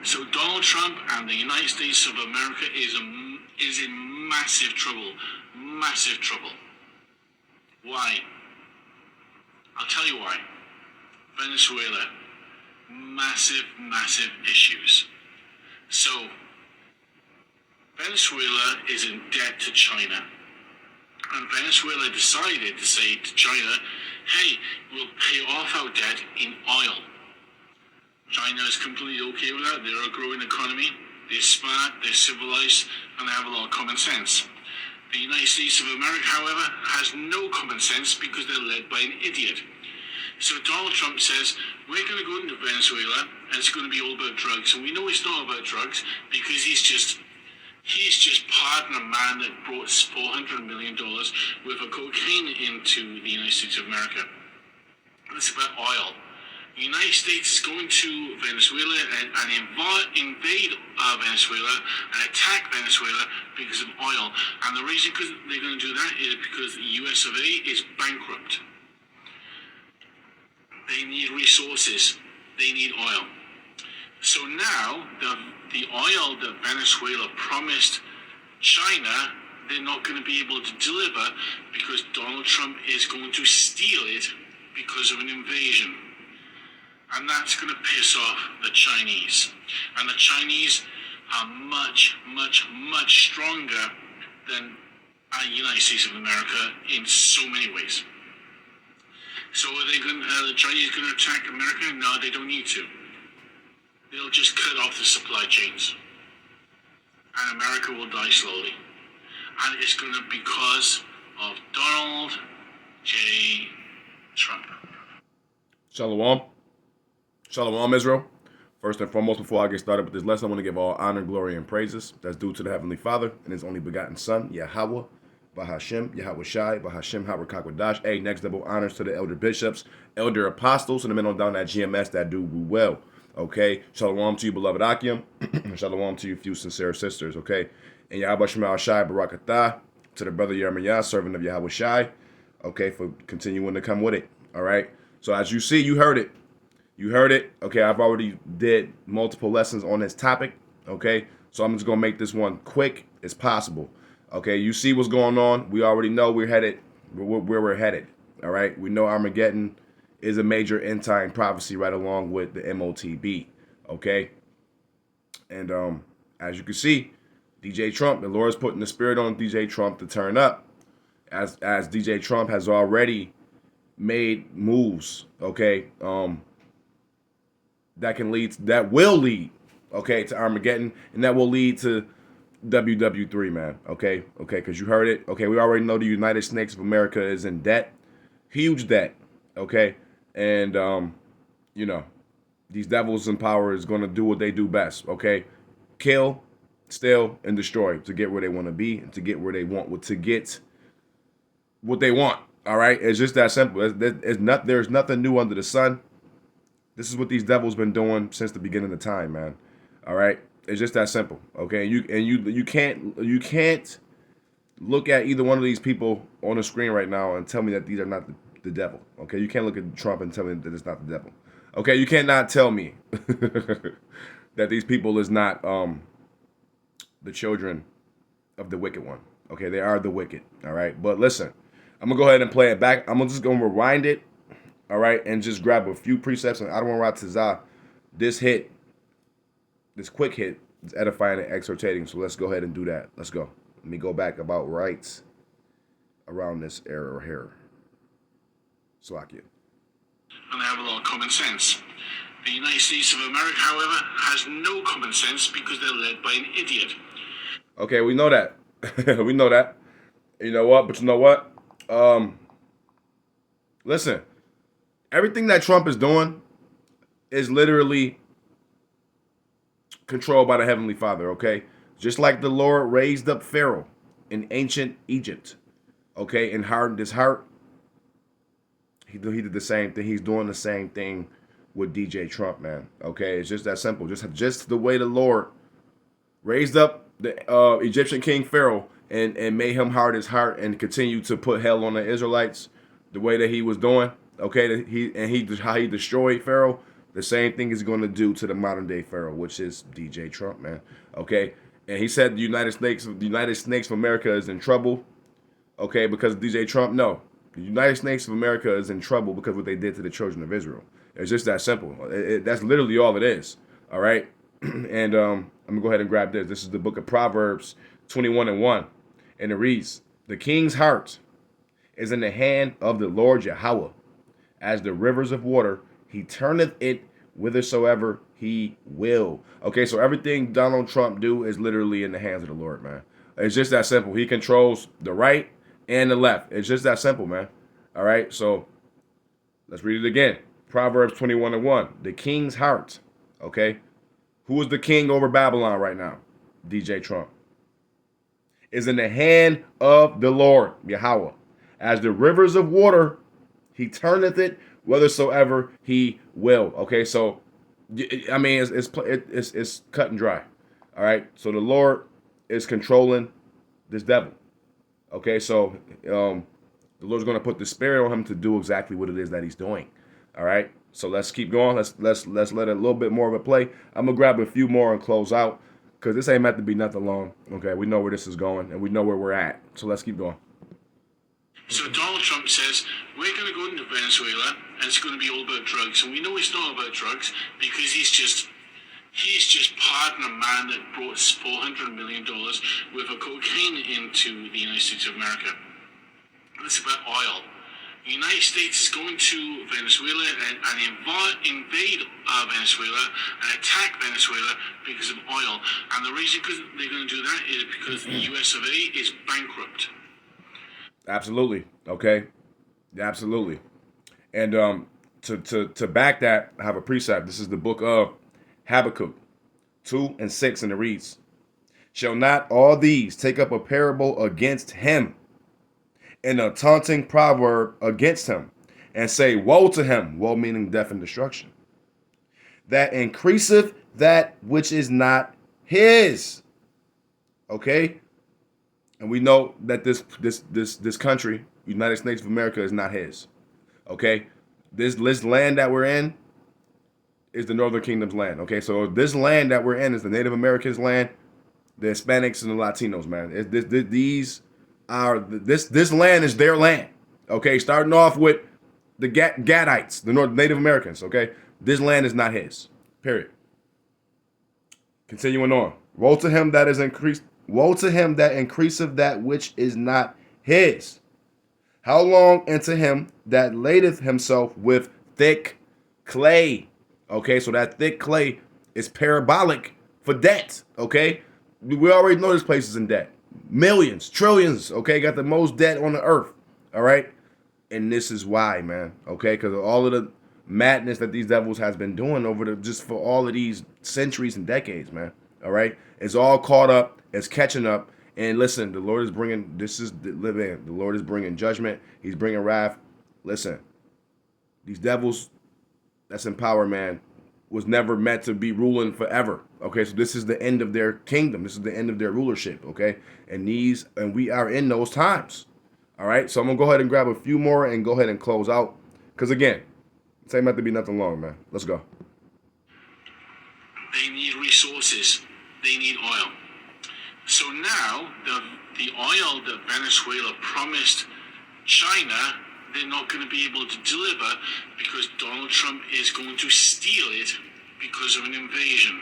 So Donald Trump and the United States of America is in massive trouble. Massive trouble. Why? I'll tell you why. Venezuela. Massive, massive issues. So, Venezuela is in debt to China. And Venezuela decided to say to China, hey, we'll pay off our debt in oil. China is completely okay with that. They're a growing economy. They're smart, they're civilized, and they have a lot of common sense. The United States of America, however, has no common sense because they're led by an idiot. So Donald Trump says, we're going to go into Venezuela, and it's going to be all about drugs. And we know it's not about drugs because he's just pardoned a man that brought $400 million worth of cocaine into the United States of America. It's about oil. The United States is going to Venezuela and invade Venezuela and attack Venezuela because of oil. And the reason they're going to do that is because the US of A is bankrupt. They need resources. They need oil. So now the oil that Venezuela promised China, they're not going to be able to deliver because Donald Trump is going to steal it because of an invasion. And that's going to piss off the Chinese. And the Chinese are much, much, much stronger than the United States of America in so many ways. So are the Chinese going to attack America? No, they don't need to. They'll just cut off the supply chains. And America will die slowly. And it's going to be because of Donald J. Trump. Shalom. Shalom, Israel. First and foremost, before I get started with this lesson, I want to give all honor, glory, and praises that's due to the Heavenly Father and His only begotten Son, Yahweh, Bahashem, Yahweh Shai, Bahashem, Harakakadash. Hey, next double honors to the elder bishops, elder apostles, and the men on down at GMS that do well. Okay, shalom to you, beloved Akim. Shalom to you, few sincere sisters. Okay, and Yahweh Shemal Shai Barakatah to the brother Yeremiah, servant of Yahweh Shai. Okay, for continuing to come with it. All right. So as you see, you heard it. You heard it. Okay, I've already did multiple lessons on this topic. Okay, so I'm just gonna make this one quick as possible. Okay, you see what's going on. We already know we're headed where we're headed. All right, we know Armageddon is a major end time prophecy right along with the MOTB. Okay, and as you can see, DJ Trump, the Lord is putting the spirit on DJ Trump to turn up, as DJ Trump has already made moves. Okay, that will lead, okay, to Armageddon, and that will lead to WW3, man. Okay, because you heard it. Okay, we already know the United States of America is in debt, huge debt. Okay, and you know, these devils in power is gonna do what they do best. Okay, kill, steal, and destroy to get where they want to be and to get where they want to get what they want. All right, it's just that simple. There's nothing new under the sun. This is what these devils been doing since the beginning of time, man. All right, it's just that simple. Okay, you can't look at either one of these people on the screen right now and tell me that these are not the devil. Okay, you can't look at Trump and tell me that it's not the devil. Okay, you cannot tell me that these people is not the children of the wicked one. Okay, they are the wicked. All right, but listen, I'm gonna go ahead and play it back. I'm just gonna rewind it. All right, and just grab a few precepts. And I don't want to Ratazah. This quick hit, is edifying and exhortating. So let's go ahead and do that. Let's go. Let me go back about rights around this era here. Slakia. And they have a lot of common sense. The United States of America, however, has no common sense because they're led by an idiot. Okay, we know that. We know that. You know what? But you know what? Listen. Everything that Trump is doing is literally controlled by the Heavenly Father, okay? Just like the Lord raised up Pharaoh in ancient Egypt, okay, and hardened his heart, he did the same thing. He's doing the same thing with DJ Trump, man, okay? It's just that simple. Just the way the Lord raised up the Egyptian king Pharaoh and made him hard his heart and continue to put hell on the Israelites the way that he was doing. Okay, how he destroyed Pharaoh. the same thing is going to do to the modern day pharaoh, which is DJ Trump, man. Okay, and he said the United Snakes of America is in trouble. Okay, because of DJ Trump. No, the United States of America is in trouble because of what they did to the children of Israel. It's just that simple. That's literally all it is. All right, and I'm gonna go ahead and grab this. This is the book of Proverbs 21:1, and it reads, "The king's heart is in the hand of the Lord Yahweh, as the rivers of water. He turneth it whithersoever he will." Okay, so everything Donald Trump do is literally in the hands of the Lord, man. It's just that simple. He controls the right and the left. It's just that simple, man. All right, so let's read it again. Proverbs 21:1. The king's heart. Okay, who is the king over Babylon right now? DJ Trump. Is in the hand of the Lord Yahweh, as the rivers of water. He turneth it whithersoever he will. Okay, so I mean, it's cut and dry. All right, so the Lord is controlling this devil. Okay, so the Lord's going to put the spirit on him to do exactly what it is that he's doing. All right, so let's keep going. Let's let a little bit more of it play. I'm gonna grab a few more and close out because this ain't meant to be nothing long. Okay, we know where this is going and we know where we're at. So let's keep going. So Donald Trump says, we're going to go into Venezuela and it's going to be all about drugs. And we know it's not about drugs because he's just pardoned a man that brought $400 million worth of cocaine into the United States of America. It's about oil. The United States is going to Venezuela and invade Venezuela and attack Venezuela because of oil. And the reason they're going to do that is because the US of A is bankrupt. Absolutely. Okay. Absolutely. And to back that, I have a precept. This is the book of Habakkuk 2:6, and it reads, "Shall not all these take up a parable against him, and a taunting proverb against him, and say, woe to him," woe meaning death and destruction, "that increaseth that which is not his." Okay? And we know that this country, United States of America, is not his. Okay? This land that we're in is the Northern Kingdom's land. Okay? So this land that we're in is the Native Americans' land, the Hispanics and the Latinos, man. This land is their land. Okay? Starting off with the Gadites, the Native Americans. Okay? This land is not his. Period. Continuing on. Woe to him that is increased. Woe to him that increaseth that which is not his. How long unto him that ladeth himself with thick clay? Okay, so that thick clay is parabolic for debt. Okay, we already know this place is in debt. Millions, trillions. Okay, got the most debt on the earth. All right, and this is why, man. Okay, because of all of the madness that these devils has been doing just for all of these centuries and decades, man. All right, it's all caught up. It's catching up. And listen, the Lord is bringing, the Lord is bringing judgment. He's bringing wrath. Listen, these devils that's in power, man, was never meant to be ruling forever. Okay, so this is the end of their kingdom. This is the end of their rulership. Okay, and we are in those times. All right, so I'm gonna go ahead and grab a few more and go ahead and close out. Because again, it ain't meant to be nothing long, man. Let's go. They need resources. They need oil. So now the oil that Venezuela promised China, they're not going to be able to deliver because Donald Trump is going to steal it because of an invasion.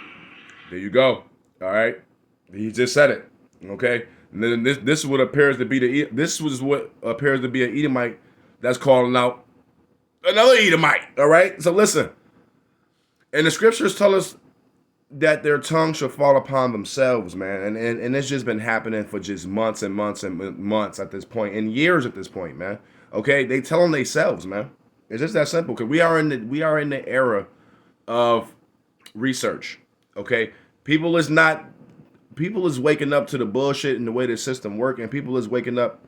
There you go. All right, he just said it. Okay, and then this is what appears to be an Edomite that's calling out another Edomite. All right, so listen, and the scriptures tell us that their tongue shall fall upon themselves, man. And it's just been happening for just months and months and months at this point, and years at this point, man. Okay, they tell them themselves, man. It's just that simple. Because we are in the era of research. Okay, people is waking up to the bullshit and the way the system works, and people is waking up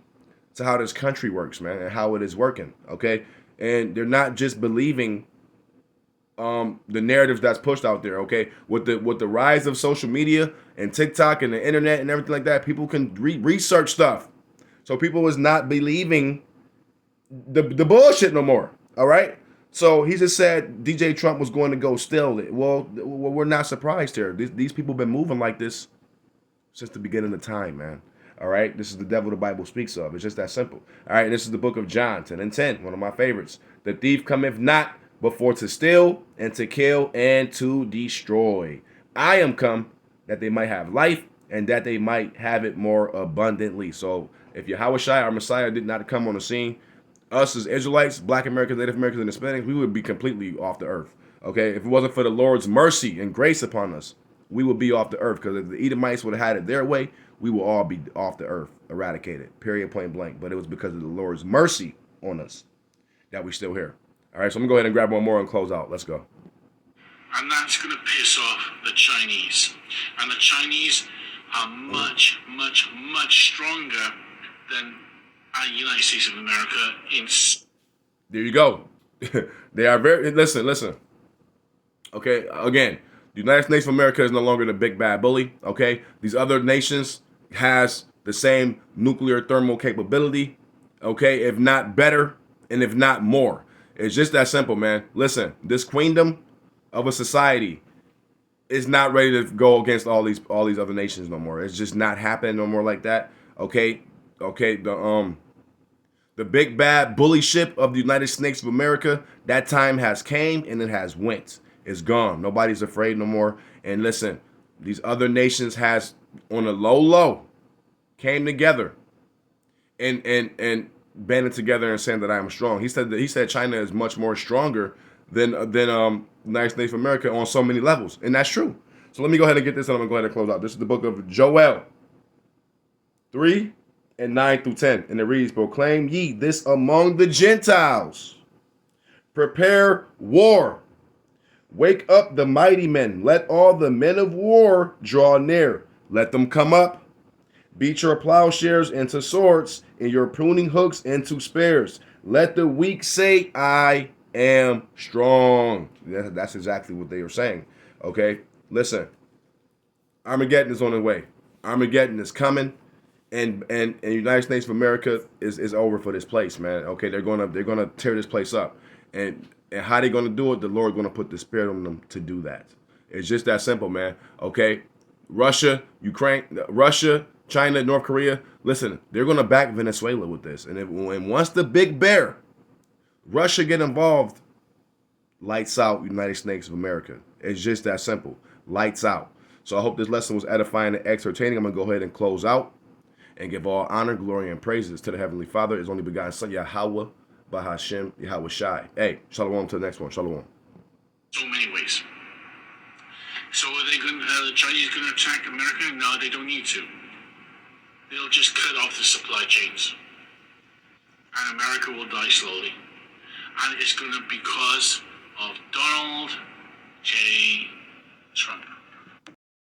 to how this country works, man, and how it is working. Okay, and they're not just believing the narratives that's pushed out there. Okay, with the rise of social media and TikTok and the internet and everything like that, people can research stuff. So people is not believing the bullshit no more. All right, So he just said DJ Trump was going to go steal it. Well, we're not surprised here. These people have been moving like this since the beginning of time, man. All right, this is the devil the Bible speaks of. It's just that simple. All right, this is the book of John 10 and 10, one of my favorites. The thief cometh not before to steal and to kill and to destroy. I am come that they might have life and that they might have it more abundantly. So if Yahushua, our Messiah, did not come on the scene, us as Israelites, Black Americans, Native Americans, and Hispanics, we would be completely off the earth. Okay, if it wasn't for the Lord's mercy and grace upon us, we would be off the earth. Because if the Edomites would have had it their way, we will all be off the earth, eradicated, period, point blank. But it was because of the Lord's mercy on us that we're still here. All right, so I'm gonna go ahead and grab one more and close out. Let's go. And that's going to piss off the Chinese. And the Chinese are much, much, much stronger than the United States of America in. There you go. They are very, listen. Okay, again, the United States of America is no longer the big bad bully. Okay, these other nations has the same nuclear thermal capability. Okay, if not better, and if not more. It's just that simple, man. Listen, this queendom of a society is not ready to go against all these other nations no more. It's just not happening no more like that. Okay, the big bad bully ship of the United States of America, that time has came and it has went. It's gone. Nobody's afraid no more. And listen, these other nations has on a low came together and banded together and saying that I am strong. He said China is much more stronger than United States of America on so many levels, and that's true. So let me go ahead and get this, and I'm gonna go ahead and close out. This is the book of Joel 3 and 9 through 10, and it reads: "Proclaim ye this among the Gentiles, prepare war, wake up the mighty men, let all the men of war draw near, let them come up. Beat your plowshares into swords, and your pruning hooks into spears. Let the weak say, I am strong." That's exactly what they were saying. Okay, listen. Armageddon is on the way. Armageddon is coming, and the United States of America is over for this place, man. Okay, they're gonna tear this place up, and how they gonna do it? The Lord's gonna put the Spirit on them to do that. It's just that simple, man. Okay, Russia, Ukraine, China, North Korea, listen, they're going to back Venezuela with this. And once the big bear, Russia get involved, lights out United States of America. It's just that simple. Lights out. So I hope this lesson was edifying and exhortating. I'm going to go ahead and close out and give all honor, glory, and praises to the Heavenly Father, His only begotten Son, Yahweh, Bahashem, Yahweh Shai. Hey, shalom to the next one. Shalom. So many ways. So are they going? The Chinese going to attack America? No, they don't need to. They'll just cut off the supply chains, and America will die slowly. And it's going to because